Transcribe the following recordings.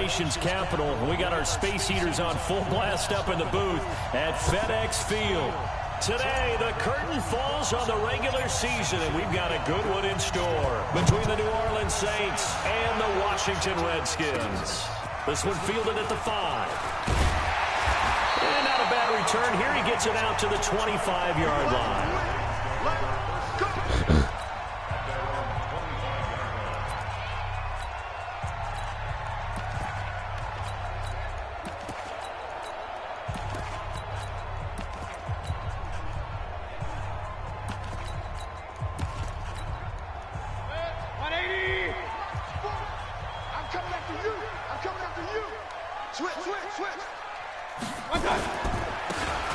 nation's capital. We got our space heaters on full blast up in the booth at FedEx Field. Today, the curtain falls on the regular season, and we've got a good one in store between the New Orleans Saints and the Washington Redskins. This one fielded at the 5. And not a bad return here. He gets it out to the 25-yard line.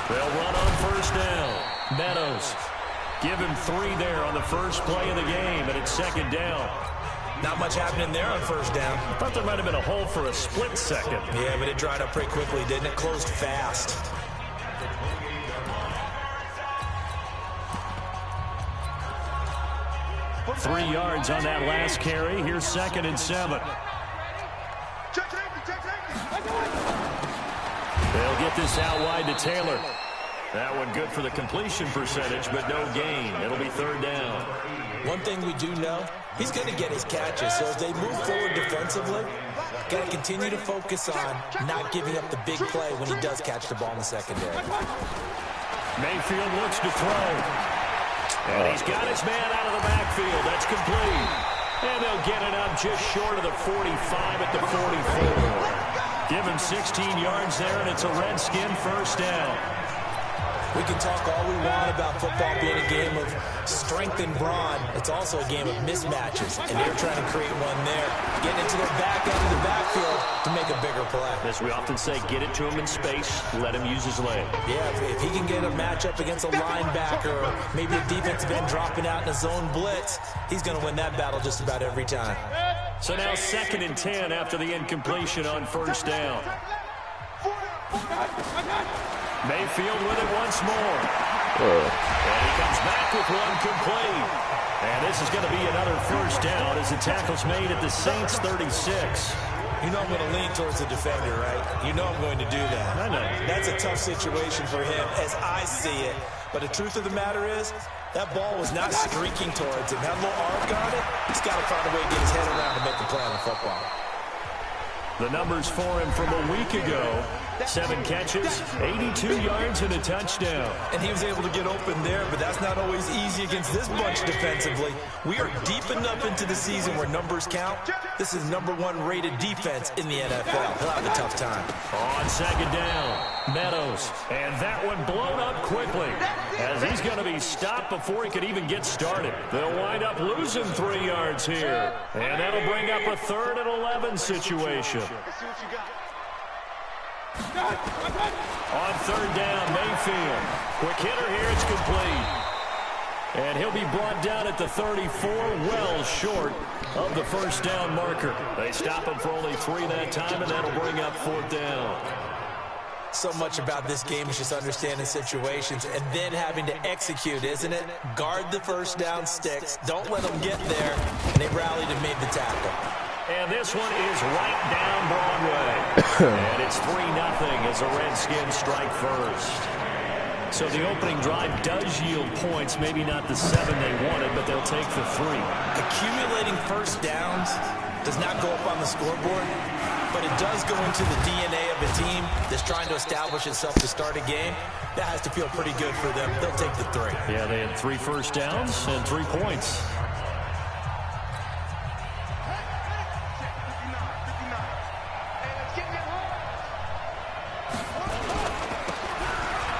They'll run on first down. Meadows. Give him 3 there on the first play of the game, and it's second down. Not much happening there on first down. I thought there might have been a hole for a split second. Yeah, but it dried up pretty quickly, didn't it? Closed fast. For 3 yards on that last carry. Here's 2nd and 7. They'll get this out wide to Taylor. That one good for the completion percentage, but no gain. It'll be 3rd down. One thing we do know, he's going to get his catches. So as they move forward defensively, got to continue to focus on not giving up the big play when he does catch the ball in the secondary. Mayfield looks to throw. And he's got his man out of the backfield. That's complete. And they'll get it up just short of the 45 at the 44. Give him 16 yards there, and it's a Redskin first down. We can talk all we want about football being a game of strength and brawn. It's also a game of mismatches, and they're trying to create one there. Getting into their back end of the backfield to make a bigger play. As we often say, get it to him in space, let him use his leg. Yeah, if he can get a matchup against a linebacker, or maybe a defensive end dropping out in a zone blitz, he's going to win that battle just about every time. So now 2nd and 10 after the incompletion on first down. Mayfield with it once more. And he comes back with one complete. And this is going to be another first down as the tackle's made at the Saints 36. You know I'm going to lean towards the defender, right? You know I'm going to do that. I know. That's a tough situation for him as I see it. But the truth of the matter is, that ball was not streaking towards him. That little arc on it, he's got to find a way to get his head around to make the play on the football. The numbers for him from a week ago. 7 catches, 82 yards, and a touchdown. And he was able to get open there, but that's not always easy against this bunch defensively. We are deep enough into the season where numbers count. This is #1 rated defense in the NFL. He'll have a tough time. On 2nd down, Meadows. And that one blown up quickly as he's going to be stopped before he could even get started. They'll wind up losing 3 yards here. And that'll bring up a 3rd and 11 situation. On 3rd down, Mayfield. Quick hitter here, it's complete. And he'll be brought down at the 34, well short of the first down marker. They stop him for only 3 that time, and that'll bring up 4th down. So much about this game is just understanding situations and then having to execute, isn't it? Guard the first down sticks. Don't let them get there. And they rallied and made the tackle. And this one is right down Broadway. And it's 3-0 as the Redskins strike first. So the opening drive does yield points, maybe not the 7 they wanted, but they'll take the 3. Accumulating first downs does not go up on the scoreboard, but it does go into the DNA of a team that's trying to establish itself to start a game. That has to feel pretty good for them. They'll take the 3. Yeah, they had 3 first downs and 3 points.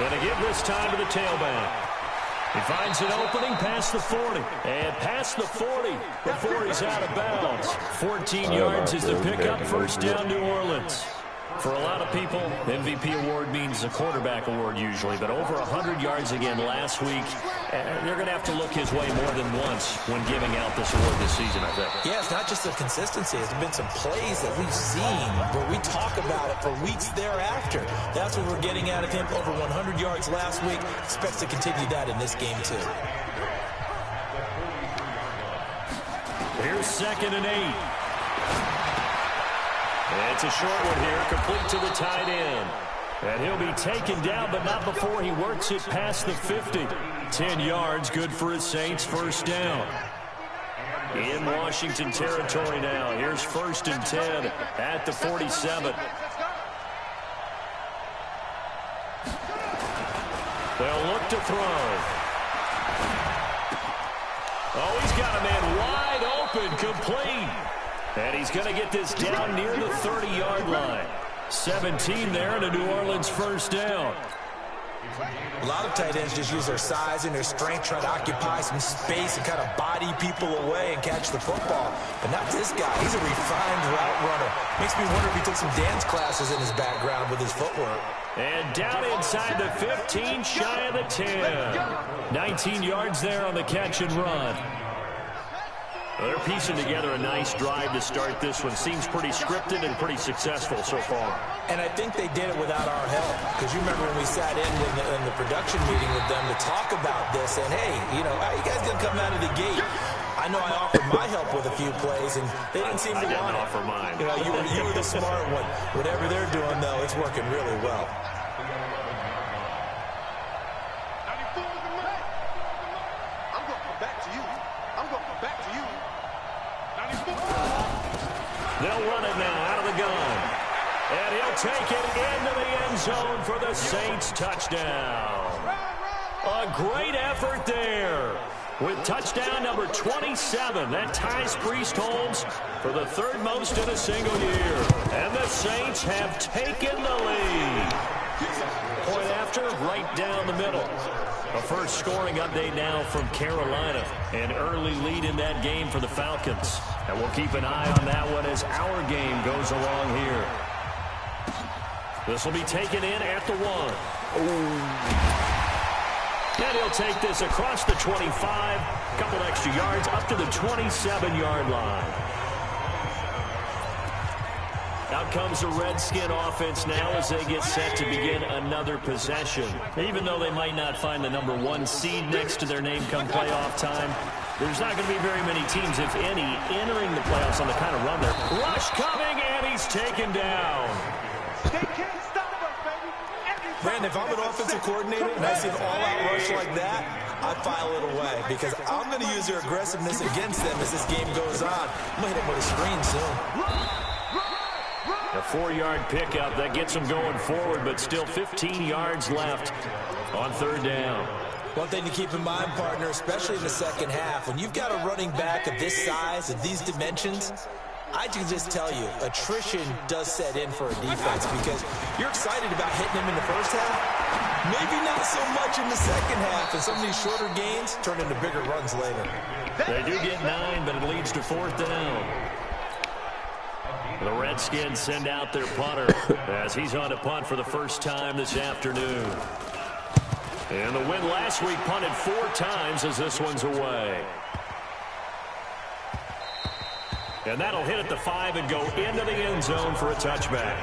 And a give this time to the tailback. He finds an opening past the 40. And past the 40 before he's out of bounds. 14 yards is the pickup. First down, New Orleans. For a lot of people, MVP award means a quarterback award usually, but over 100 yards again last week. They're going to have to look his way more than once when giving out this award this season, I think. Yeah, it's not just the consistency. There's been some plays that we've seen where we talk about it for weeks thereafter. That's what we're getting out of him. Over 100 yards last week. Expects to continue that in this game, too. Here's 2nd and 8. And it's a short one here, complete to the tight end. And he'll be taken down, but not before he works it past the 50. 10 yards, good for his Saints, first down. In Washington territory now. Here's 1st and 10 at the 47. They'll look to throw. Oh, he's got a man wide open, complete. And he's going to get this down near the 30-yard line. 17 there and a New Orleans first down. A lot of tight ends just use their size and their strength, try to occupy some space and kind of body people away and catch the football. But not this guy. He's a refined route runner. Makes me wonder if he took some dance classes in his background with his footwork. And down inside the 15, shy of the 10. 19 yards there on the catch and run. They're piecing together a nice drive to start this one. Seems pretty scripted and pretty successful so far. And I think they did it without our help. Because you remember when we sat in the production meeting with them to talk about this. And, hey, you know, how you guys going to come out of the gate? I know I offered my help with a few plays, and they didn't seem to want it. I didn't offer mine. You know, you were the smart one. Whatever they're doing, though, it's working really well. They'll run it now out of the gun. And he'll take it into the end zone for the Saints touchdown. A great effort there. With touchdown number 27, that ties Priest Holmes for the 3rd most in a single year. And the Saints have taken the lead. Point after, right down the middle. A first scoring update now from Carolina. An early lead in that game for the Falcons. And we'll keep an eye on that one as our game goes along here. This will be taken in at the 1. And he'll take this across the 25. A couple extra yards up to the 27-yard line. Out comes the Redskin offense now as they get set to begin another possession. Even though they might not find the number 1 seed next to their name come playoff time, there's not going to be very many teams, if any, entering the playoffs on the kind of run there. Rush coming, and he's taken down. They can't stop us, baby. Brandon, if I'm an offensive coordinator and I see an all-out rush like that, I file it away because I'm going to use their aggressiveness against them as this game goes on. I'm going to hit them with a screen soon. A 4-yard pickup that gets them going forward, but still 15 yards left on 3rd down. One thing to keep in mind, partner, especially in the second half, when you've got a running back of this size, of these dimensions, I can just tell you, attrition does set in for a defense because you're excited about hitting him in the first half. Maybe not so much in the second half, and some of these shorter gains turn into bigger runs later. They do get 9, but it leads to 4th down. The Redskins send out their punter as he's on to punt for the first time this afternoon. And the win last week punted 4 times as this one's away. And that'll hit at the 5 and go into the end zone for a touchback.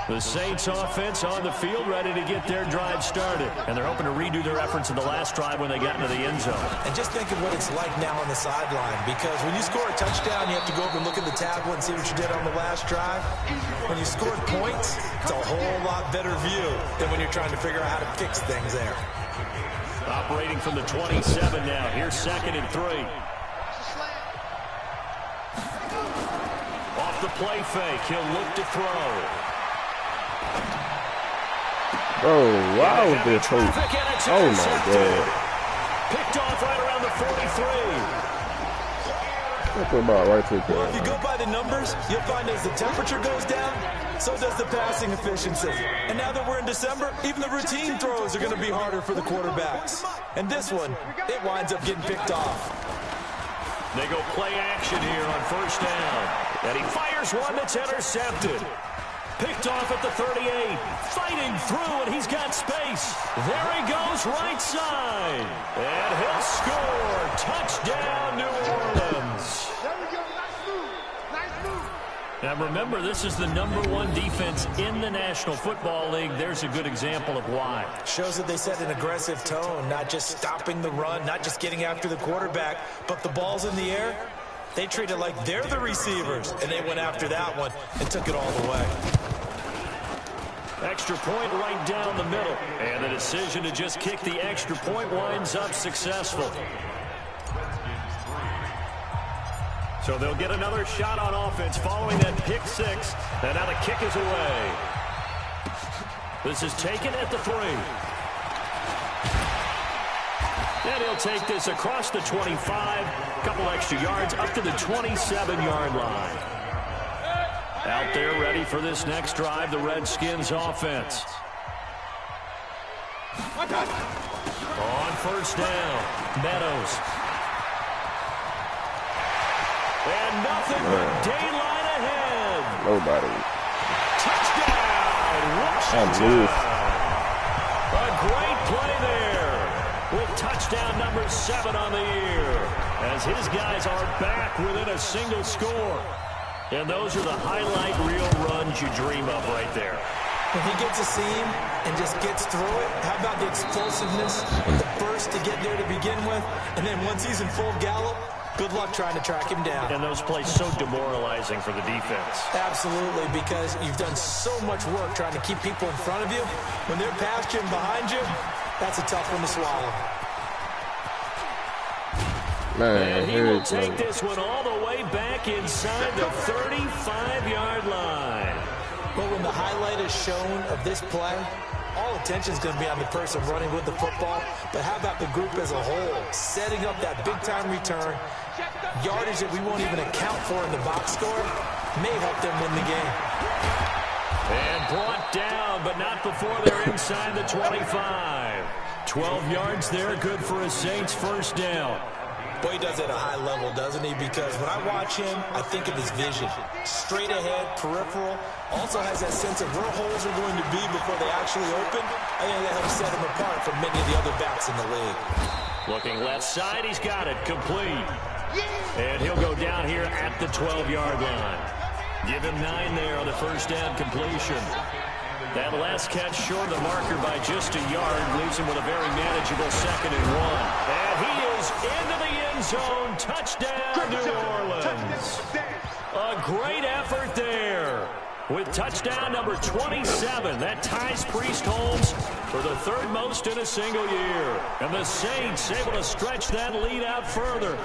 The Saints offense on the field ready to get their drive started. And they're hoping to redo their efforts in the last drive when they got into the end zone. And just think of what it's like now on the sideline. Because when you score a touchdown, you have to go over and look at the tablet and see what you did on the last drive. When you scored points, it's a whole lot better view than when you're trying to figure out how to fix things there. Operating from the 27 now. Here's 2nd and 3. Off the play fake. He'll look to throw. Oh, wow, this hoop. Oh, my God. Picked off right around the 43. That's about right to Well, if you go by the numbers, you'll find as the temperature goes down, so does the passing efficiency. And now that we're in December, even the routine throws are going to be harder for the quarterbacks. And this one, it winds up getting picked off. They go play action here on 1st down. And he fires one that's intercepted. Picked off at the 38. Fighting through, and he's got space. There he goes, right side. And he'll score. Touchdown, New Orleans. There we go. Nice move. Nice move. Now, remember, this is the number 1 defense in the National Football League. There's a good example of why. Shows that they set an aggressive tone, not just stopping the run, not just getting after the quarterback, but the ball's in the air. They treat it like they're the receivers, and they went after that one and took it all the way. Extra point right down the middle. And the decision to just kick the extra point winds up successful. So they'll get another shot on offense following that pick six. And now the kick is away. This is taken at the 3. And he'll take this across the 25. A couple extra yards up to the 27-yard line. Out there ready for this next drive, the Redskins offense. On first down, Meadows. And nothing but daylight ahead. Nobody. Touchdown, Washington. A great play there with touchdown number 7 on the year as his guys are back within a single score. And those are the highlight reel runs you dream of right there. When he gets a seam and just gets through it, how about the explosiveness, the burst to get there to begin with, and then once he's in full gallop, good luck trying to track him down. And those plays so demoralizing for the defense. Absolutely, because you've done so much work trying to keep people in front of you. When they're past you and behind you, that's a tough one to swallow. And he will take this one all the way back inside the 35-yard line. But when the highlight is shown of this play, all attention is going to be on the person running with the football. But how about the group as a whole, setting up that big-time return, yardage that we won't even account for in the box score, may help them win the game. And brought down, but not before they're inside the 25. 12 yards there, good for a Saints first down. Boy, he does it at a high level, doesn't he? Because when I watch him, I think of his vision. Straight ahead, peripheral. Also has that sense of where holes are going to be before they actually open. I think that helps set him apart from many of the other backs in the league. Looking left side, he's got it complete. And he'll go down here at the 12-yard line. Give him 9 there on the first down completion. That last catch short of the marker by just a yard leaves him with a very manageable 2nd and 1. And he is into the end zone. Touchdown, New Orleans. A great effort there with touchdown number 27. That ties Priest Holmes for the 3rd most in a single year. And the Saints able to stretch that lead out further.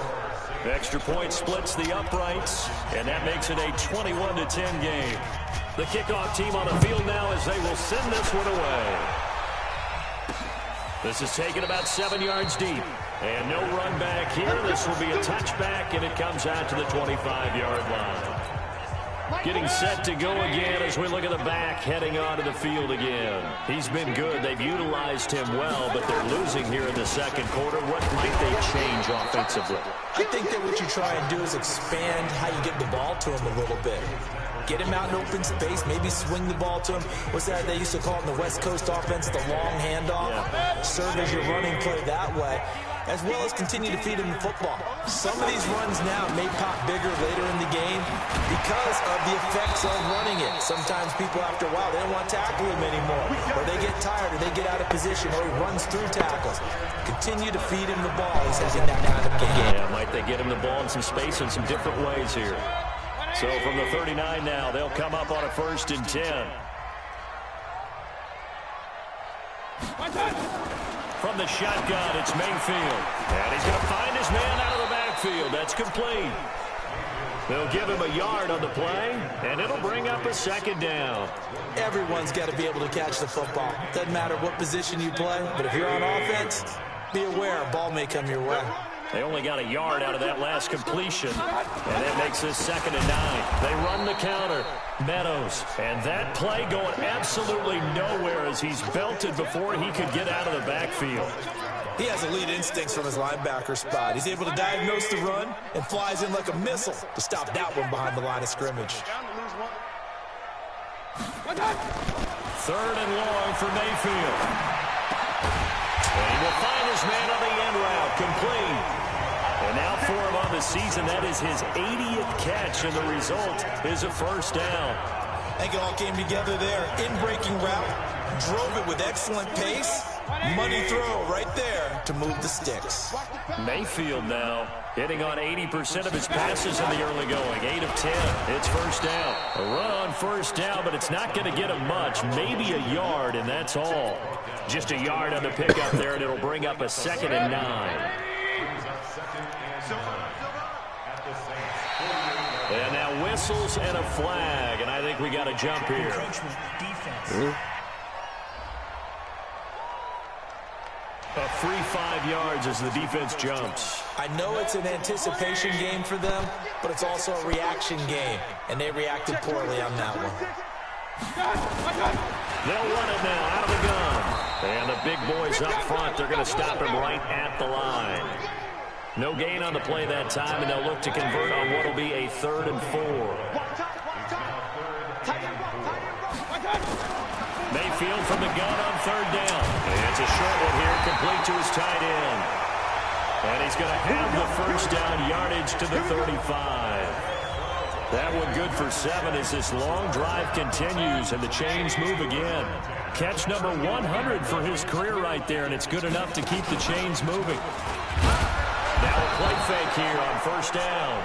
Extra point splits the uprights, and that makes it a 21-10 game. The kickoff team on the field now as they will send this one away. This is taken about 7 yards deep. And no run back here. This will be a touchback, and it comes out to the 25-yard line. Getting set to go again as we look at the back heading onto the field again. He's been good. They've utilized him well, but they're losing here in the 2nd quarter. What might they change offensively? I think that what you try and do is expand how you get the ball to him a little bit. Get him out in open space, maybe swing the ball to him. What's that they used to call it in the West Coast offense, the long handoff? Yeah. Serve as your running play that way, as well as continue to feed him the football. Some of these runs now may pop bigger later in the game because of the effects of running it. Sometimes people, after a while, they don't want to tackle him anymore, or they get tired, or they get out of position, or he runs through tackles. Continue to feed him the ball. He's having that kind of game. Yeah, might they get him the ball in some space in some different ways here. So from the 39 now, they'll come up on a 1st and 10. From the shotgun, it's Mayfield. And he's going to find his man out of the backfield. That's complete. They'll give him a yard on the play, and it'll bring up a 2nd down. Everyone's got to be able to catch the football. Doesn't matter what position you play, but if you're on offense, be aware a ball may come your way. They only got a yard out of that last completion, and that makes this 2nd and 9. They run the counter. Meadows, and that play going absolutely nowhere as he's belted before he could get out of the backfield. He has elite instincts from his linebacker spot. He's able to diagnose the run and flies in like a missile to stop that one behind the line of scrimmage. 3rd and long for Mayfield. And he will find his man on the end route, complete. And now for him on the season, that is his 80th catch, and the result is a 1st down. I think it all came together there. In-breaking route, drove it with excellent pace, Money throw right there to move the sticks. Mayfield now hitting on 80% of his passes in the early going. 8 of 10. It's first down. A run on first down, but it's not going to get him much. Maybe a yard, and that's all. Just a yard on the pickup there, and it'll bring up a 2nd and 9. And now whistles and a flag, and I think we got a jump here. A free 5 yards as the defense jumps. I know it's an anticipation game for them, but it's also a reaction game, and they reacted poorly on that one. They'll run it now out of the gun. And the big boys up front, they're going to stop him right at the line. No gain on the play that time, and they'll look to convert on what will be a 3rd and 4. Mayfield from the gun on 3rd down. And it's a short one here, complete to his tight end. And he's going to have the first down yardage to the 35. That one good for 7 as this long drive continues and the chains move again. Catch number 100 for his career right there, and it's good enough to keep the chains moving. Now a play fake here on first down.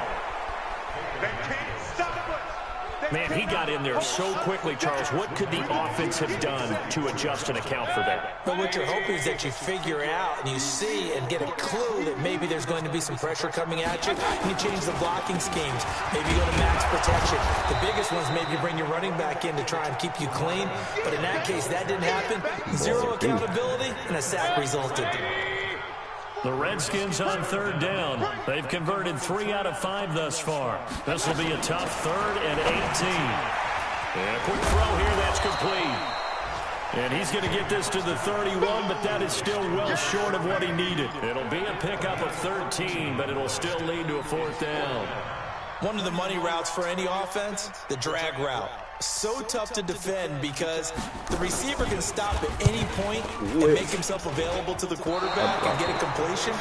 Man, he got in there so quickly, Charles. What could the offense have done to adjust and account for that? But what you're hoping is that you figure out and you see and get a clue that maybe there's going to be some pressure coming at you, and you change the blocking schemes. Maybe you go to max protection. The biggest one is maybe bring your running back in to try and keep you clean. But in that case, that didn't happen. 0 accountability, and a sack resulted. The Redskins on 3rd down. They've converted 3 out of 5 thus far. This will be a tough 3rd and 18. And a quick throw here, that's complete. And he's going to get this to the 31, but that is still well short of what he needed. It'll be a pickup of 13, but it'll still lead to a 4th down. One of the money routes for any offense, the drag route. So tough to defend because the receiver can stop at any point and make himself available to the quarterback and get a completion.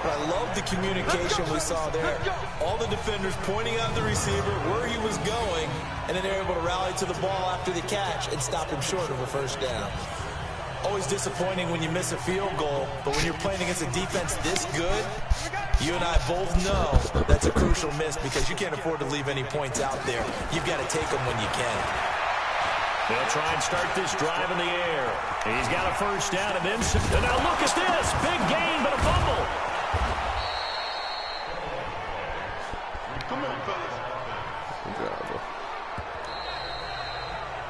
But I love the communication we saw there. All the defenders pointing out the receiver where he was going, and then they're able to rally to the ball after the catch and stop him short of a first down. Always disappointing when you miss a field goal, but when you're playing against a defense this good, you and I both know that's a crucial miss because you can't afford to leave any points out there. You've got to take them when you can. They'll try and start this drive in the air. He's got a first down and then some. And now look at this. Big gain, but a fumble. Come on, fellas.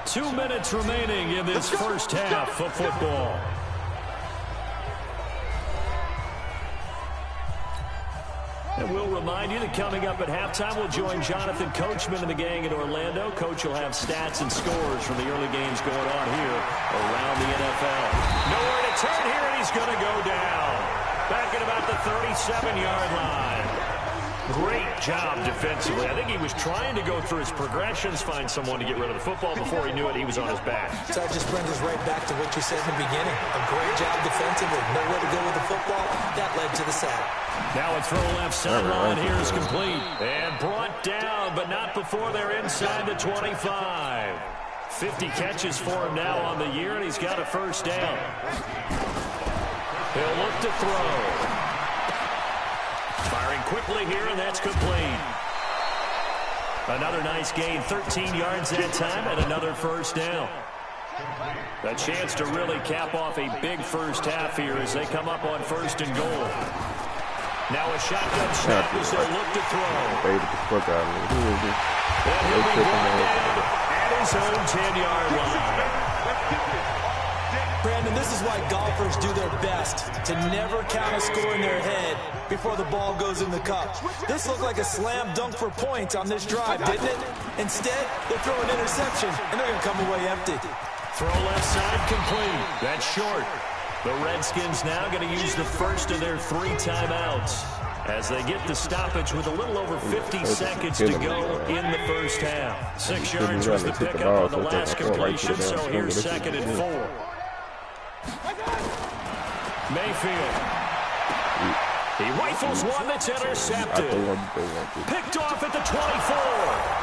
2 minutes remaining in this first half of football. And we'll remind you that coming up at halftime, we'll join Jonathan Coachman and the gang in Orlando. Coach will have stats and scores from the early games going on here around the NFL. Nowhere to turn here, and he's going to go down. Back at about the 37-yard line. Great job defensively. I think he was trying to go through his progressions, find someone to get rid of the football. Before he knew it, he was on his back. So that just brings us right back to what you said in the beginning. A great job defensively. Nowhere to go with the football. That led to the sack. Now a throw left sideline here is complete. And brought down, but not before they're inside the 25. 50 catches for him now on the year, and he's got a first down. He'll look to throw. Firing quickly here, and that's complete. Another nice gain, 13 yards that time, and another first down. A chance to really cap off a big first half here as they come up on 1st and goal. Now a shotgun snap as they look to throw. Baited the fuck out of me. And he'll be brought down at his own 10-yard line. Brandon, this is why golfers do their best to never count a score in their head before the ball goes in the cup. This looked like a slam dunk for points on this drive, didn't it? Instead, they throw an interception, and they're going to come away empty. Throw left side complete. That's short. The Redskins now going to use the first of their 3 timeouts as they get the stoppage with a little over 50 seconds to go in the first half. 6 yards was the pickup on the last completion, so here's 2nd and 4. Mayfield. He rifles one that's intercepted. Picked off at the 24.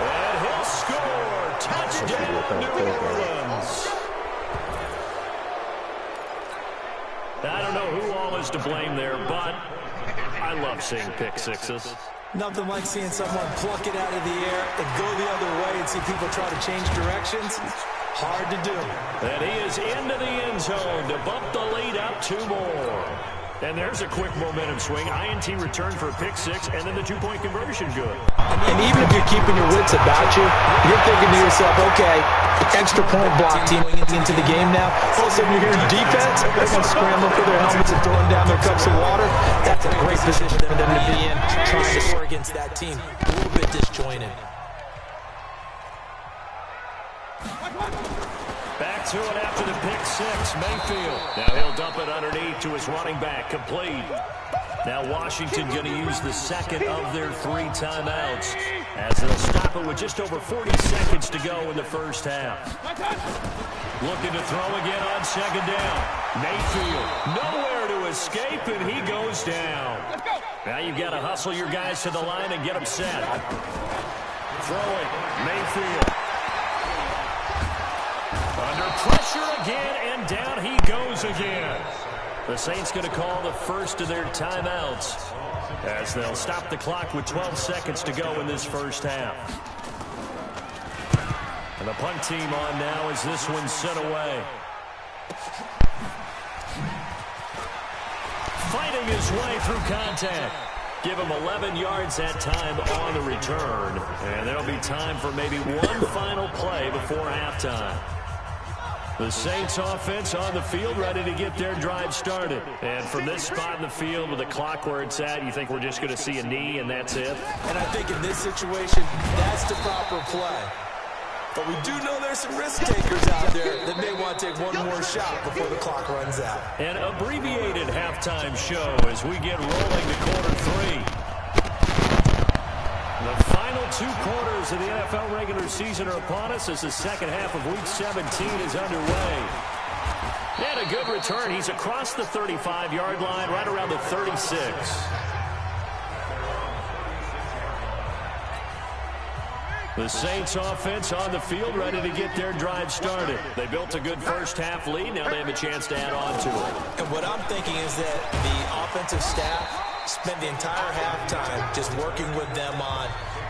And he'll score. Touchdown, New Orleans. was to blame there, but I love seeing pick sixes. Nothing like seeing someone pluck it out of the air and go the other way and see people try to change directions. Hard to do. And he is into the end zone to bump the lead up 2 more. And there's a quick momentum swing. INT return for a pick six, and then the 2-point conversion good. And even if you're keeping your wits about you, you're thinking to yourself, okay, extra point block team into the game now. All of a sudden you're hearing defense. They're going to scramble for their helmets and throwing down their cups of water. That's a great position for them to be in, trying to score against that team. A little bit disjointed. Back to it after the pick six, Mayfield. Now he'll dump it underneath to his running back, complete. Now Washington going to use the second of their 3 timeouts as they'll stop it with just over 40 seconds to go in the first half. Looking to throw again on second down. Mayfield nowhere to escape, and he goes down. Now you've got to hustle your guys to the line and get them set. Throwing, Mayfield. Under pressure again, and down he goes again. The Saints going to call the first of their timeouts as they'll stop the clock with 12 seconds to go in this first half. And the punt team on now as this one's sent away. Fighting his way through contact. Give him 11 yards that time on the return. And there'll be time for maybe one final play before halftime. The Saints offense on the field, ready to get their drive started. And from this spot in the field with the clock where it's at, you think we're just going to see a knee and that's it? And I think in this situation, that's the proper play. But we do know there's some risk takers out there that may want to take one more shot before the clock runs out. An abbreviated halftime show as we get rolling to quarter 3. The final 2 quarters of the NFL regular season are upon us as the second half of Week 17 is underway. And a good return. He's across the 35-yard line, right around the 36. The Saints offense on the field, ready to get their drive started. They built a good first half lead. Now they have a chance to add on to it. And what I'm thinking is that the offensive staff spent the entire halftime just working with them on,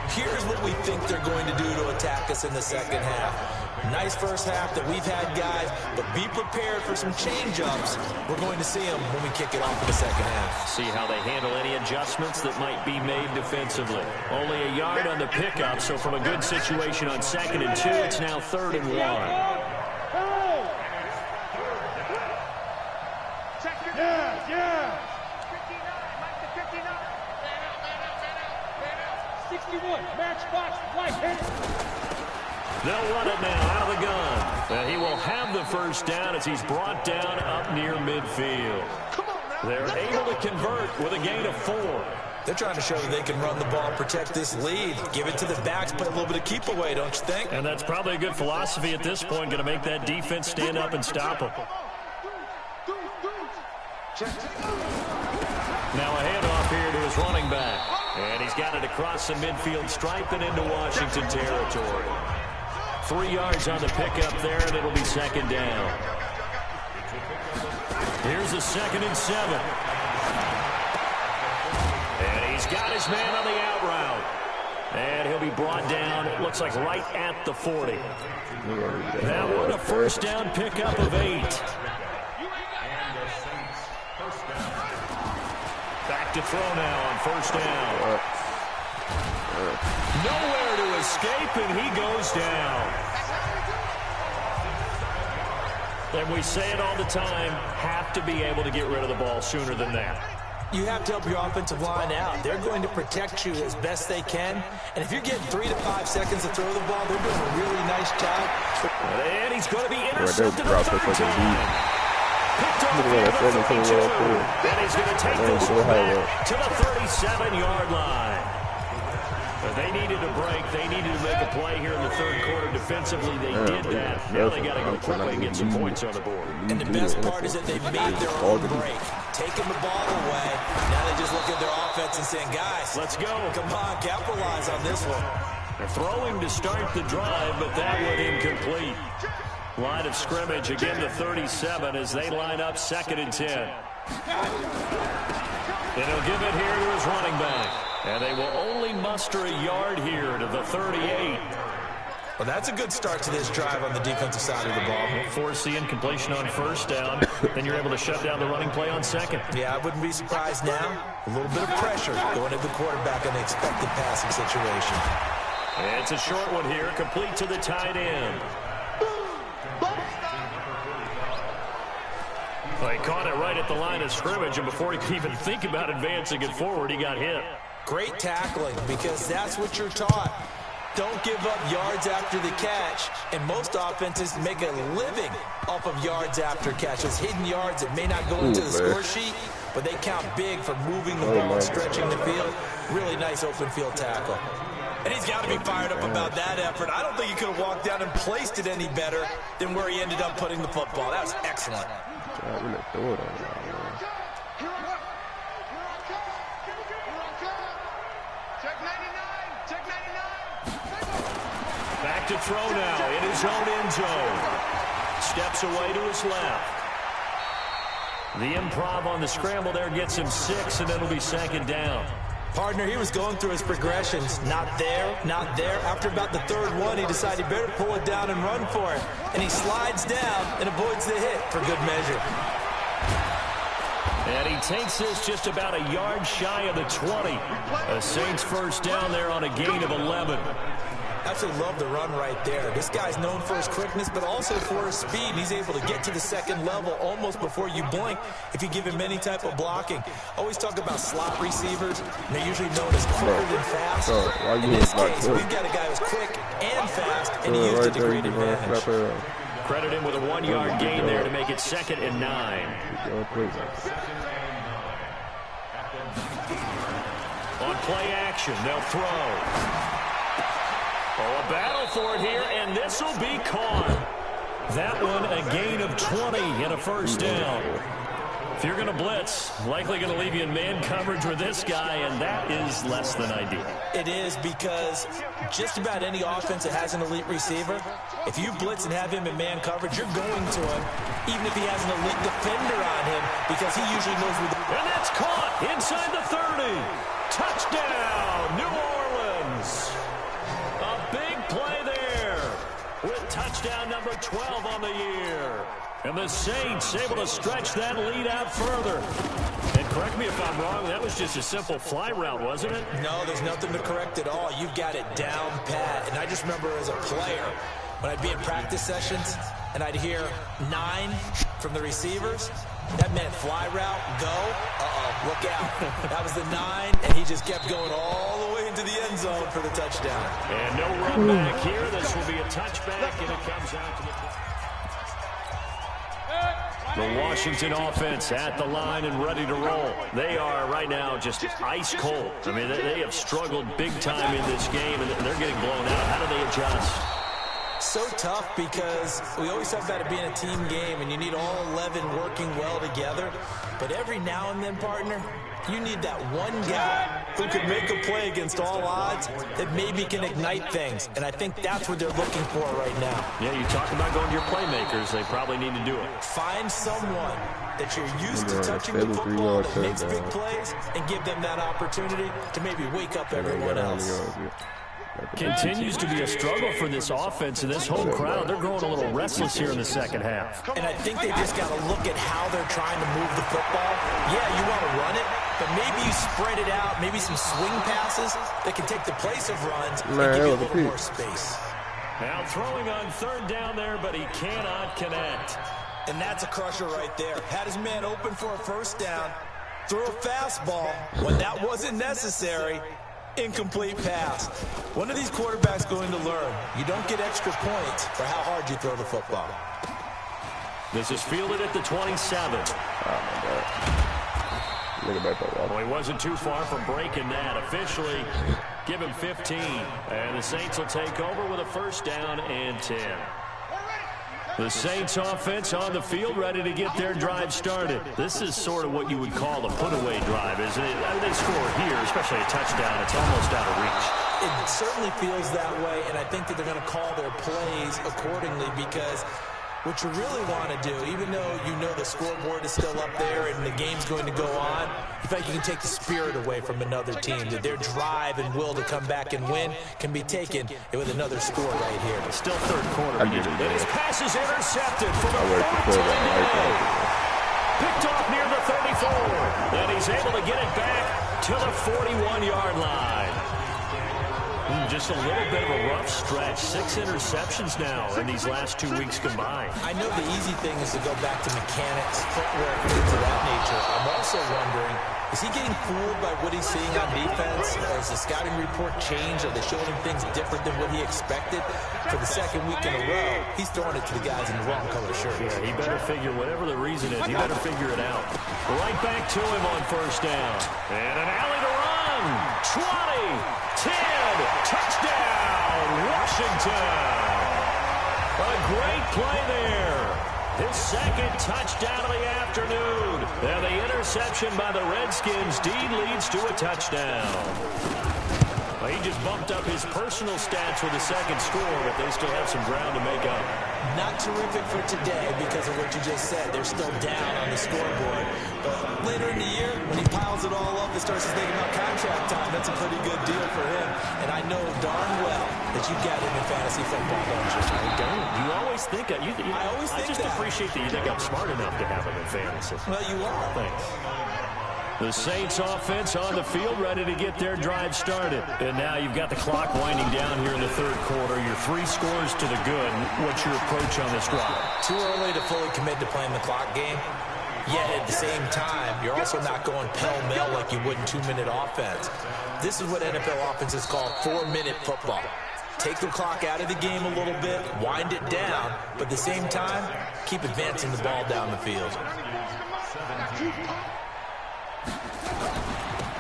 here's what we think they're going to do to attack us in the second half. Nice first half that we've had, guys, but be prepared for some change-ups. We're going to see them when we kick it off in the second half. See how they handle any adjustments that might be made defensively. Only a yard on the pickup, so from a good situation on 2nd and 2, it's now 3rd and 1. Yeah. 61, matchbox, white, hit it. They'll run it now out of the gun. And he will have the first down as he's brought down up near midfield. They're able to convert with a gain of 4. They're trying to show that they can run the ball and protect this lead. Give it to the backs, play a little bit of keep away, don't you think? And that's probably a good philosophy at this point, going to make that defense stand up and stop them. Now a handoff here to his running back. And he's got it across the midfield stripe and into Washington territory. 3 yards on the pickup there, and it'll be 2nd down. Here's a 2nd and 7. And he's got his man on the out route. And he'll be brought down, it looks like right at the 40. That one a first down pickup of 8. Back to throw now on first down. Nowhere to escape, and he goes down. And we say it all the time, have to be able to get rid of the ball sooner than that. You have to help your offensive line out. They're going to protect you as best they can. And if you're getting 3 to 5 seconds to throw the ball, they're doing a really nice job. And he's going to be intercepted the third time. Picked off here at the 32. And he's going to take this one back to the 37-yard line. But they needed a break. They needed to make a play here in the third quarter. Defensively, they did that. Now they got to go quickly and get some points on the board. And the best part is that they made their own break. Taking the ball away. Now they just look at their offense and saying, guys, let's go. Come on, capitalize on this one. They're throwing to start the drive, but that went incomplete. Line of scrimmage, again to 37 as they line up 2nd and 10. And he'll give it here to his running back. And they will only muster a yard here to the 38. Well, that's a good start to this drive on the defensive side of the ball. Force the incompletion on first down. Then you're able to shut down the running play on second. Yeah, I wouldn't be surprised now. A little bit of pressure going at the quarterback in the expected passing situation. It's a short one here, complete to the tight end. Well, he caught it right at the line of scrimmage, and before he could even think about advancing it forward, he got hit. Great tackling, because that's what you're taught. Don't give up yards after the catch, and most offenses make a living off of yards after catches, hidden yards that may not go into the score sheet, but they count big for moving the ball and stretching the field. Really nice open field tackle. And he's got to be fired up about that effort. I don't think he could have walked down and placed it any better than where he ended up putting the football. That was excellent. Back to throw now in his own end zone. Steps away to his left. The improv on the scramble there gets him 6, and it'll be second down. Partner, he was going through his progressions. Not there, not there. After about the third one, he decided he better pull it down and run for it. And he slides down and avoids the hit for good measure. And he takes this just about a yard shy of the 20. A Saints first down there on a gain of 11. Absolutely love the run right there. This guy's known for his quickness, but also for his speed. And he's able to get to the second level almost before you blink if you give him any type of blocking. Always talk about slot receivers. And they're usually known as quicker than fast. In this case, we've got a guy who's quick and fast, and he used it to great advantage. Credit him with a 1-yard gain there to make it 2nd and 9. On play action, they'll throw. Oh, a battle for it here, and this will be caught. That one, a gain of 20 and a first down. If you're going to blitz, likely going to leave you in man coverage with this guy, and that is less than ideal. It is, because just about any offense that has an elite receiver, if you blitz and have him in man coverage, you're going to him, even if he has an elite defender on him, because he usually knows where the... And that's caught inside the 30. Touchdown, New Orleans. A big play there with touchdown number 12 on the year. And the Saints able to stretch that lead out further. And correct me if I'm wrong, that was just a simple fly route, wasn't it? No, there's nothing to correct at all. You've got it down pat. And I just remember as a player, when I'd be in practice sessions and I'd hear 9 from the receivers, that meant fly route, go, look out. That was the 9, and he just kept going all the way into the end zone for the touchdown. And no run back here. This will be a touchback, and it comes out to the Washington offense at the line and ready to roll. They are right now just ice cold. I mean, they have struggled big time in this game, and they're getting blown out. How do they adjust? So tough, because we always talk about it being a team game and you need all 11 working well together. But every now and then, partner, you need that one guy who can make a play against all odds that maybe can ignite things. And I think that's what they're looking for right now. Yeah, you talk about going to your playmakers. They probably need to do it. Find someone that you're used to touching the football that makes big plays and give them that opportunity to maybe wake up everyone else. Continues to be a struggle for this offense and this whole crowd. They're growing a little restless here in the second half. And I think they just got to look at how they're trying to move the football. Yeah, you want to run it, but maybe you spread it out, maybe some swing passes that can take the place of runs and give you a little more space. Now throwing on 3rd down there, but he cannot connect. And that's a crusher right there. Had his man open for a first down, threw a fastball when that wasn't necessary. Incomplete pass. One of these quarterbacks going to learn. You don't get extra points for how hard you throw the football. This is fielded at the 27. Well, he wasn't too far from breaking that. Officially, give him 15. And the Saints will take over with a first down and 10. The Saints offense on the field, ready to get their drive started. This is sort of what you would call a put-away drive, isn't it? They score here, especially a touchdown. It's almost out of reach. It certainly feels that way, and I think that they're going to call their plays accordingly, because What you really want to do, even though you know the scoreboard is still up there and the game's going to go on, you feel like you can take the spirit away from another team, that their drive and will to come back and win can be taken with another score right here. Still third quarter. His pass is intercepted for the fourth time today. Picked off near the 34, and he's able to get it back to the 41-yard line. Just a little bit of a rough stretch. 6 interceptions now in these last 2 weeks combined. I know the easy thing is to go back to mechanics, footwork, things of that nature. I'm also wondering, is he getting fooled by what he's seeing on defense? Has the scouting report changed? Are they showing him things different than what he expected? For the second week in a row, he's throwing it to the guys in the wrong color shirts. Yeah, he better figure, whatever the reason is, he better figure it out. Right back to him on first down. And an alley to run. 20, 10, touchdown, Washington. A great play there. His second touchdown of the afternoon. And the interception by the Redskins leads to a touchdown. Well, he just bumped up his personal stats with a second score, but they still have some ground to make up. Not terrific for today because of what you just said. They're still down on the scoreboard. But later in the year, when he piles it all up and starts to think about contract time, that's a pretty good deal for him. And I know darn well that you got him in fantasy football, don't you? I don't. You always think that. I just appreciate that you think I'm smart enough to have him in fantasy. Well, you are. Thanks. The Saints offense on the field, ready to get their drive started. And now you've got the clock winding down here in the third quarter. Your 3 scores to the good. What's your approach on this drive? Too early to fully commit to playing the clock game. Yet at the same time, you're also not going pell-mell like you would in 2-minute offense. This is what NFL offenses call 4-minute football. Take the clock out of the game a little bit, wind it down, but at the same time, keep advancing the ball down the field.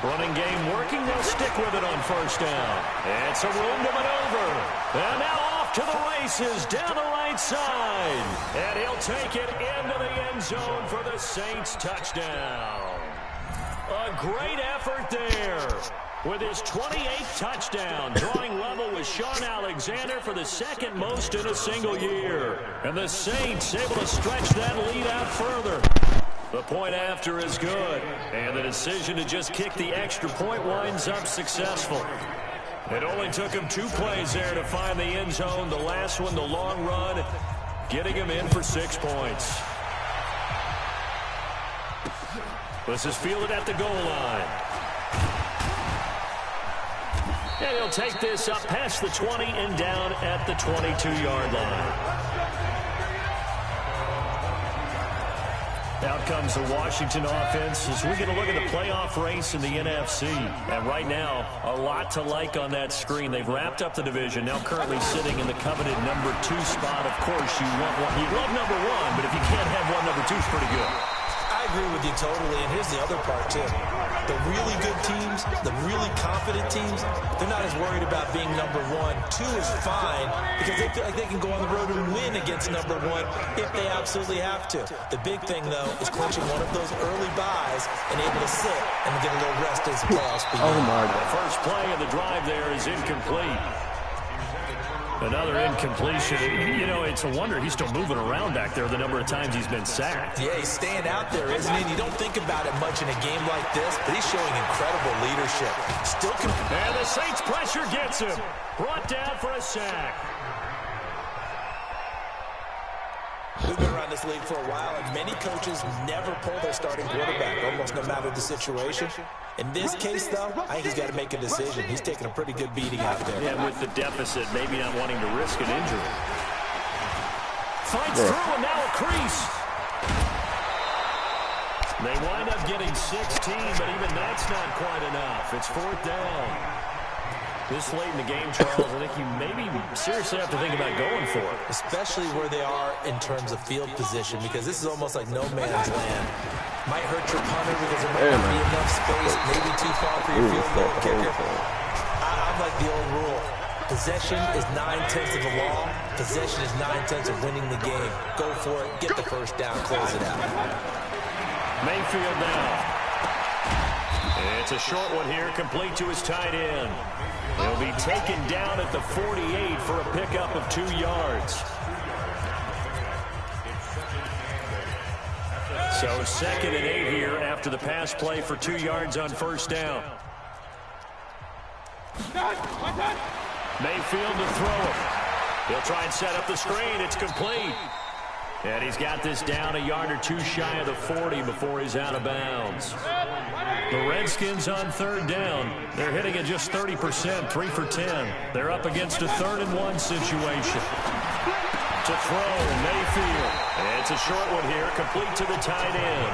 Running game working. They'll stick with it on first down. It's a room to maneuver. And now off to the races down the right side. And he'll take it into the end zone for the Saints touchdown. A great effort there. With his 28th touchdown, drawing level with Sean Alexander for the second most in a single year. And the Saints able to stretch that lead out further. The point after is good, and the decision to just kick the extra point winds up successful. It only took him 2 plays there to find the end zone. The last one, the long run, getting him in for 6 points. This is fielded at the goal line. And he'll take this up past the 20 and down at the 22-yard line. Out comes the Washington offense as we get a look at the playoff race in the NFC. And right now, a lot to like on that screen. They've wrapped up the division, now currently sitting in the coveted number 2 spot. Of course, you love number 1, but if you can't have one, number 2 is pretty good. I agree with you totally, and here's the other part, too. The really good teams, the really confident teams, they're not as worried about being number 1. 2 is fine because they feel like they can go on the road and win against number 1 if they absolutely have to. The big thing, though, is clinching one of those early buys and able to sit and get a little rest as the playoffs begin. Oh, my God. The first play of the drive there is incomplete. Another incompletion. You know, it's a wonder he's still moving around back there the number of times he's been sacked. Yeah, he's staying out there, isn't he? You don't think about it much in a game like this, but he's showing incredible leadership. And the Saints pressure gets him. Brought down for a sack. We've been around this league for a while, and many coaches never pull their starting quarterback, almost no matter the situation. In this case, though, I think he's got to make a decision. He's taking a pretty good beating out there. Yeah, with the deficit, maybe not wanting to risk an injury. Fights through, and now a crease. They wind up getting 16, but even that's not quite enough. It's 4th down. This late in the game, Charles, I think you maybe seriously have to think about going for it. Especially where they are in terms of field position, because this is almost like no man's land. Might hurt your punter because there might not be enough space, maybe too far for your field goal kicker. I'm like the old rule. Possession is 9/10 of the law. Possession is 9/10 of winning the game. Go for it, get the first down, close it out. Mayfield now. It's a short one here, complete to his tight end. He'll be taken down at the 48 for a pickup of 2 yards. So 2nd and 8 here after the pass play for 2 yards on first down. Mayfield to throw it. He'll try and set up the screen. It's complete. And he's got this down a yard or 2 shy of the 40 before he's out of bounds. The Redskins on 3rd down. They're hitting at just 30%, 3 for 10. They're up against a 3rd and 1 situation. To throw, Mayfield. And it's a short one here, complete to the tight end.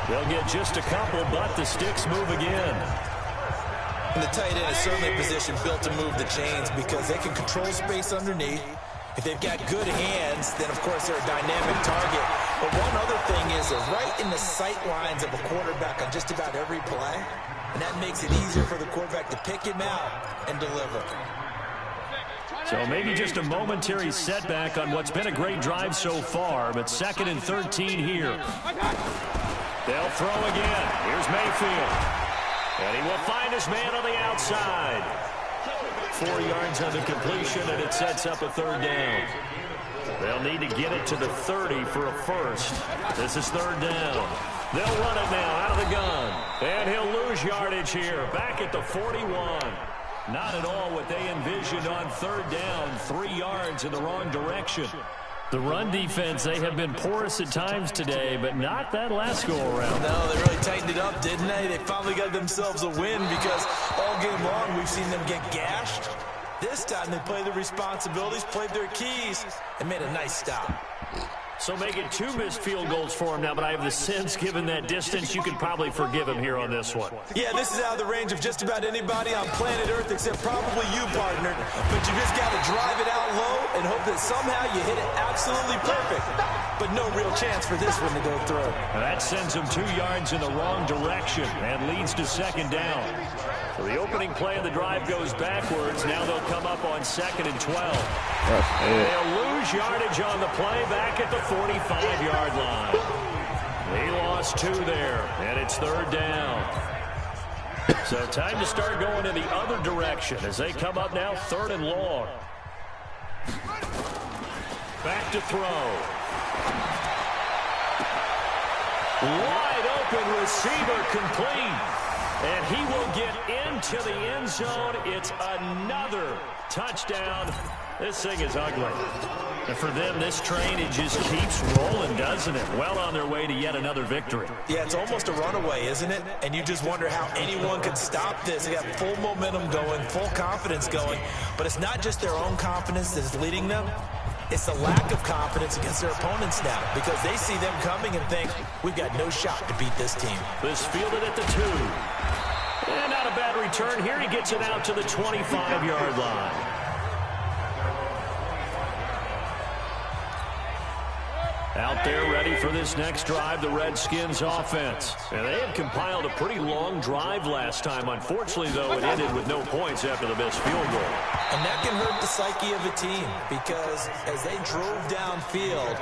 They'll get just a couple, but the sticks move again. And the tight end is certainly a position built to move the chains because they can control space underneath. If they've got good hands, then of course they're a dynamic target. But one other thing is they're right in the sight lines of a quarterback on just about every play. And that makes it easier for the quarterback to pick him out and deliver. So maybe just a momentary setback on what's been a great drive so far, but 2nd and 13 here. They'll throw again. Here's Mayfield. And he will find his man on the outside. 4 yards on the completion, and it sets up a 3rd down. They'll need to get it to the 30 for a first. This is 3rd down. They'll run it now out of the gun. And he'll lose yardage here, back at the 41. Not at all what they envisioned on 3rd down, 3 yards in the wrong direction. The run defense, they have been porous at times today, but not that last go-around. No, they really tightened it up, didn't they? They finally got themselves a win because all game long we've seen them get gashed. This time they played their responsibilities, played their keys, and made a nice stop. So making 2 missed field goals for him now, but I have the sense, given that distance, you could probably forgive him here on this one. Yeah, this is out of the range of just about anybody on planet Earth except probably you, partner. But you just got to drive it out low and hope that somehow you hit it absolutely perfect. But no real chance for this one to go through. And that sends him 2 yards in the wrong direction and leads to 2nd down. So the opening play of the drive goes backwards. Now they'll come up on 2nd and 12. They'll lose yardage on the play back at the 45-yard line. He lost 2 there, and it's 3rd down. So time to start going in the other direction as they come up now 3rd and long. Back to throw. Wide open receiver complete. And he will get into the end zone. It's another touchdown. This thing is ugly. And for them, this train, it just keeps rolling, doesn't it? Well on their way to yet another victory. Yeah, it's almost a runaway, isn't it? And you just wonder how anyone could stop this. They got full momentum going, full confidence going. But it's not just their own confidence that is leading them. It's the lack of confidence against their opponents now because they see them coming and think, we've got no shot to beat this team. This fielded at the 2. And not a bad return here. He gets it out to the 25-yard line. Out there ready for this next drive, the Redskins offense. And they had compiled a pretty long drive last time. Unfortunately, though, it ended with no points after the missed field goal. And that can hurt the psyche of a team because as they drove downfield,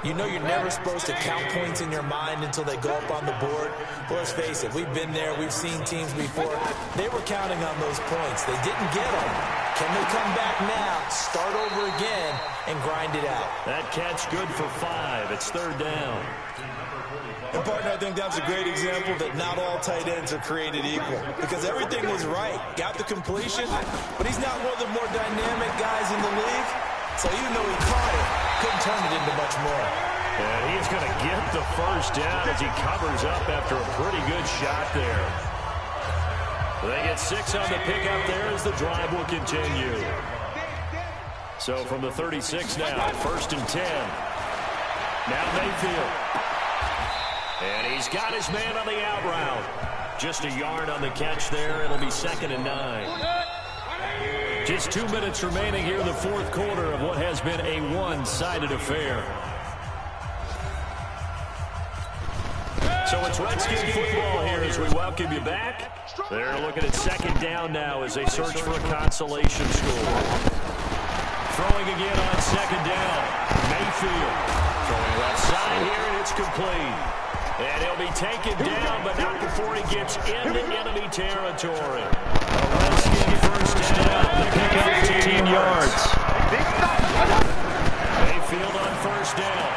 you know you're never supposed to count points in your mind until they go up on the board. Well, let's face it, we've been there. We've seen teams before. They were counting on those points. They didn't get them. Can they come back now, start over again, and grind it out? That catch good for 5. It's 3rd down. And, partner, I think that's a great example that not all tight ends are created equal because everything was right. Got the completion, but he's not one of the more dynamic guys in the league. So even though he caught it, couldn't turn it into much more. And he's going to get the first down as he covers up after a pretty good shot there. They get 6 on the pickup there as the drive will continue. So from the 36 now, 1st and 10. Now Mayfield. And he's got his man on the out route. Just a yard on the catch there. It'll be 2nd and 9. Just 2 minutes remaining here in the 4th quarter of what has been a one-sided affair. So it's Redskins football here as we welcome you back. They're looking at 2nd down now as they search for a consolation score. Throwing again on 2nd down. Mayfield throwing left side here, and it's complete. And he'll be taken down, but not before he gets into enemy territory. A Redskins first down. They pick up 15 yards. Mayfield on 1st down.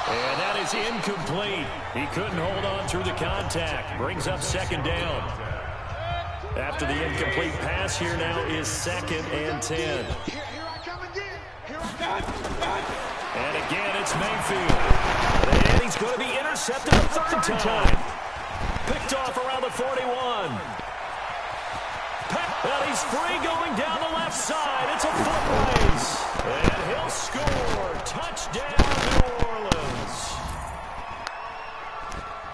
And that is is incomplete. He couldn't hold on through the contact. Brings up second down. After the incomplete pass, here now is 2nd and 10. Here I come again. Here I come. And again, it's Mayfield. And he's going to be intercepted a third time. Picked off around the 41. Well, he's free going down the left side. It's a foot race. And he'll score. Touchdown, New Orleans.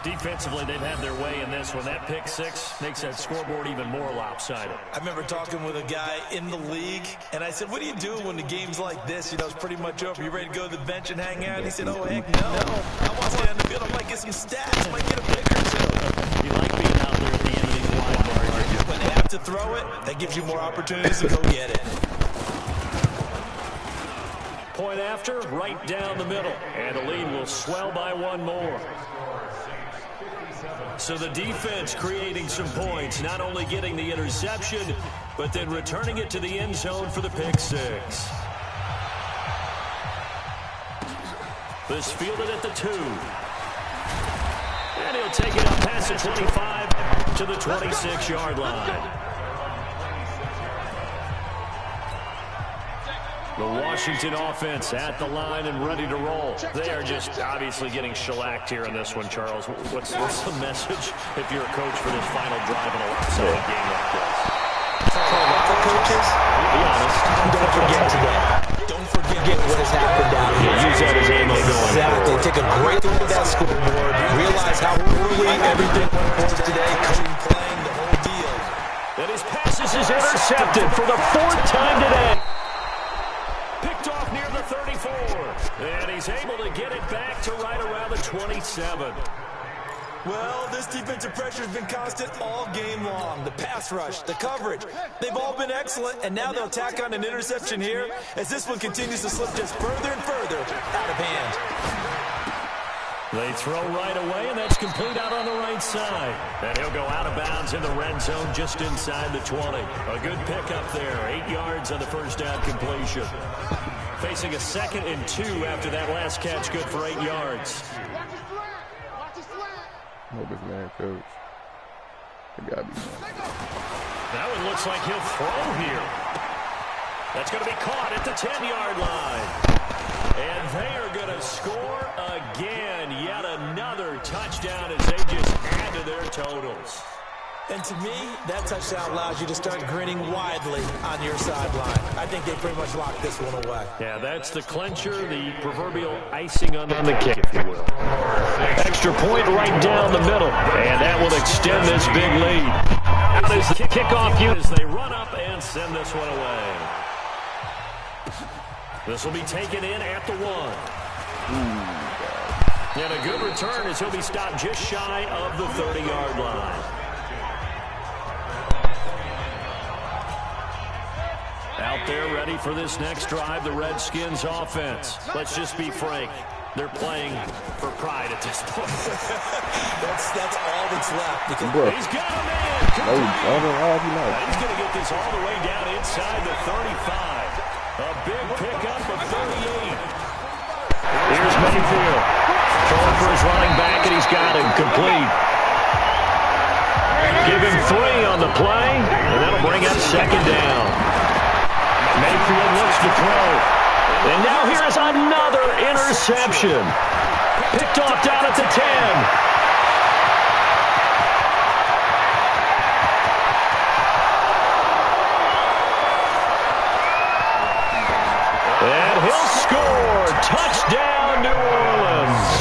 Defensively, they've had their way in this one. That pick six makes that scoreboard even more lopsided. I remember talking with a guy in the league, and I said, what do you do when the game's like this? You know, it's pretty much over. You ready to go to the bench and hang out? And he said, oh, heck no. I want to stay on the field. I might get some stats. I might get a pick or two. You like being out there at the end of these wide margins. When they have to throw it, that gives you more opportunities to go get it. Point after, right down the middle. And the lead will swell by one more. So the defense creating some points, not only getting the interception, but then returning it to the end zone for the pick six. This fielded at the 2. And he'll take it up past the 25 to the 26-yard line. The Washington offense at the line and ready to roll. They are just obviously getting shellacked here in this one, Charles. What's the message if you're a coach for this final drive in a lopsided game like this? For coaches, Be honest. don't forget today. Don't forget what has happened down here. Use that as ammo going. Exactly. Take a great look at that scoreboard. Realize how early everything went for today. Coaching, playing the whole deal. And his passes is intercepted for the 4th time today. Picked off near the 34. And he's able to get it back to right around the 27. Well, this defensive pressure has been constant all game long. The pass rush, the coverage, they've all been excellent, and now they'll tack on an interception here as this one continues to slip just further and further out of hand. They throw right away, and that's complete out on the right side. And he'll go out of bounds in the red zone just inside the 20. A good pickup there, 8 yards on the first down completion. Facing a 2nd and 2 after that last catch, good for 8 yards. Hope this man coach. It gotta be man. That one looks like he'll throw here. That's going to be caught at the 10-yard line. And they are going to score again. Yet another touchdown as they just add to their totals. And to me, that touchdown allows you to start grinning widely on your sideline. I think they pretty much locked this one away. Yeah, that's the clincher, the proverbial icing on the cake, if you will. Extra point right down the middle, and that will extend this big lead. Out is the kickoff unit as they run up and send this one away. This will be taken in at the 1. And a good return as he'll be stopped just shy of the 30-yard line. Out there ready for this next drive, the Redskins offense. Let's just be frank. They're playing for pride at this point. that's all that's left. Because he's got a man. He's going to get this all the way down inside the 35. A big pickup of 38. Here's Mayfield. Throwing for his running back, and he's got him complete. Give him 3 on the play, and that'll bring up 2nd down. Mayfield looks to throw. And now here's another interception. Picked off down at the 10. And he'll score. Touchdown, New Orleans.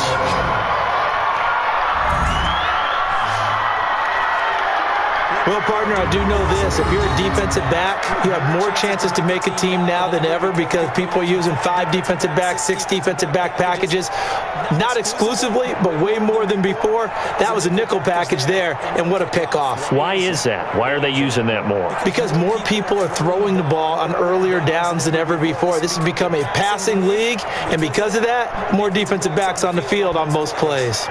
Well, partner, I do know this. If you're a defensive back, you have more chances to make a team now than ever because people are using 5 defensive backs, 6 defensive back packages. Not exclusively, but way more than before. That was a nickel package there, and what a pickoff. Why is that? Why are they using that more? Because more people are throwing the ball on earlier downs than ever before. This has become a passing league, and because of that, more defensive backs on the field on most plays.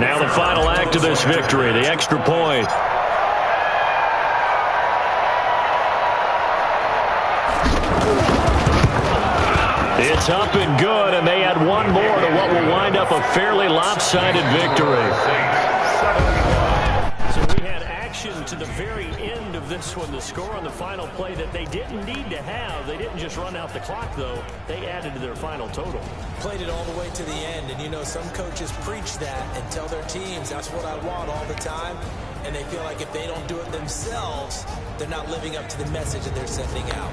Now the final act of this victory, the extra point. It's up and good, and they add one more to what will wind up a fairly lopsided victory. So we had action to the very end of this one, the score on the final play that they didn't need to have. They didn't just run out the clock, though. They added to their final total. Played it all the way to the end, and you know some coaches preach that and tell their teams that's what I want all the time, and they feel like if they don't do it themselves, they're not living up to the message that they're sending out.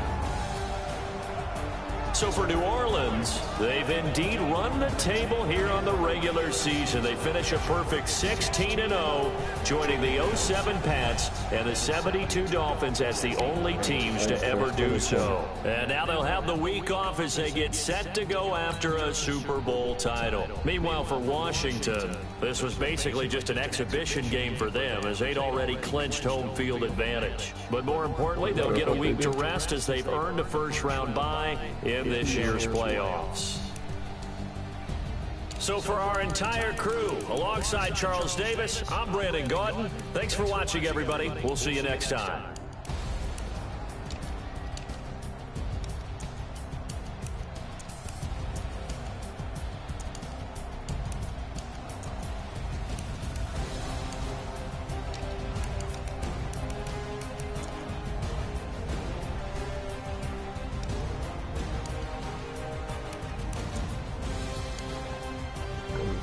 So for New Orleans, they've indeed run the table here on the regular season. They finish a perfect 16-0, joining the 07 Pats and the 72 Dolphins as the only teams to ever do so. And now they'll have the week off as they get set to go after a Super Bowl title. Meanwhile, for Washington, this was basically just an exhibition game for them as they'd already clinched home field advantage. But more importantly, they'll get a week to rest as they've earned a first-round bye in this year's playoffs. So for our entire crew, alongside Charles Davis, I'm Brandon Gaudin. Thanks for watching, everybody. We'll see you next time.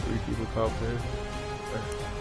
Three people out there.